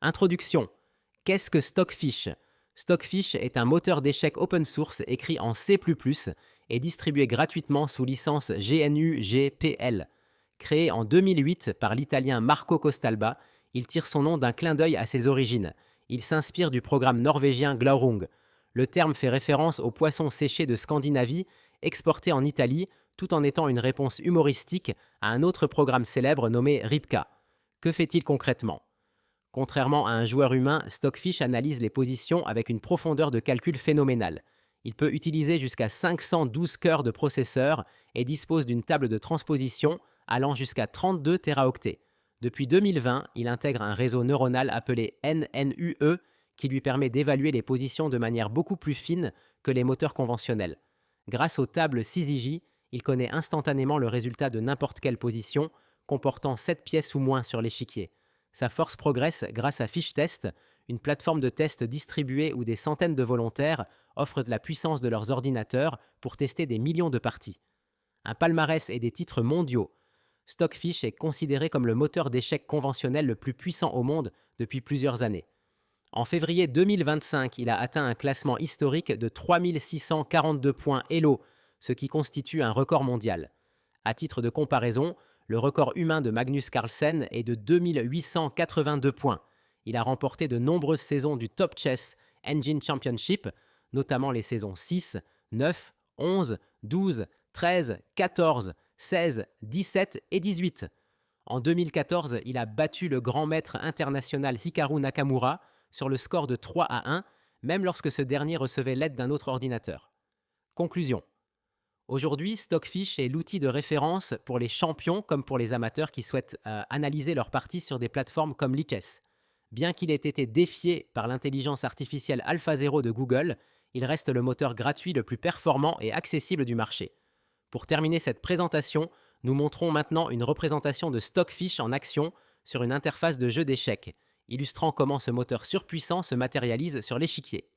Introduction. Qu'est-ce que Stockfish? Stockfish est un moteur d'échecs open source écrit en C++ et distribué gratuitement sous licence GNU-GPL. Créé en 2008 par l'italien Marco Costalba, il tire son nom d'un clin d'œil à ses origines. Il s'inspire du programme norvégien Glaurung. Le terme fait référence aux poissons séchés de Scandinavie, exportés en Italie, tout en étant une réponse humoristique à un autre programme célèbre nommé Ripka. Que fait-il concrètement? Contrairement à un joueur humain, Stockfish analyse les positions avec une profondeur de calcul phénoménale. Il peut utiliser jusqu'à 512 cœurs de processeur et dispose d'une table de transposition allant jusqu'à 32 téraoctets. Depuis 2020, il intègre un réseau neuronal appelé NNUE qui lui permet d'évaluer les positions de manière beaucoup plus fine que les moteurs conventionnels. Grâce aux tables Syzygy, il connaît instantanément le résultat de n'importe quelle position comportant 7 pièces ou moins sur l'échiquier. Sa force progresse grâce à FishTest, une plateforme de test distribuée où des centaines de volontaires offrent de la puissance de leurs ordinateurs pour tester des millions de parties. Un palmarès et des titres mondiaux. Stockfish est considéré comme le moteur d'échecs conventionnel le plus puissant au monde depuis plusieurs années. En février 2025, il a atteint un classement historique de 3642 points Elo, ce qui constitue un record mondial. À titre de comparaison, le record humain de Magnus Carlsen est de 2882 points. Il a remporté de nombreuses saisons du Top Chess Engine Championship, notamment les saisons 6, 9, 11, 12, 13, 14, 16, 17 et 18. En 2014, il a battu le grand maître international Hikaru Nakamura sur le score de 3-1, même lorsque ce dernier recevait l'aide d'un autre ordinateur. Conclusion. Aujourd'hui, Stockfish est l'outil de référence pour les champions comme pour les amateurs qui souhaitent analyser leurs parties sur des plateformes comme Lichess. Bien qu'il ait été défié par l'intelligence artificielle AlphaZero de Google, il reste le moteur gratuit le plus performant et accessible du marché. Pour terminer cette présentation, nous montrons maintenant une représentation de Stockfish en action sur une interface de jeu d'échecs, illustrant comment ce moteur surpuissant se matérialise sur l'échiquier.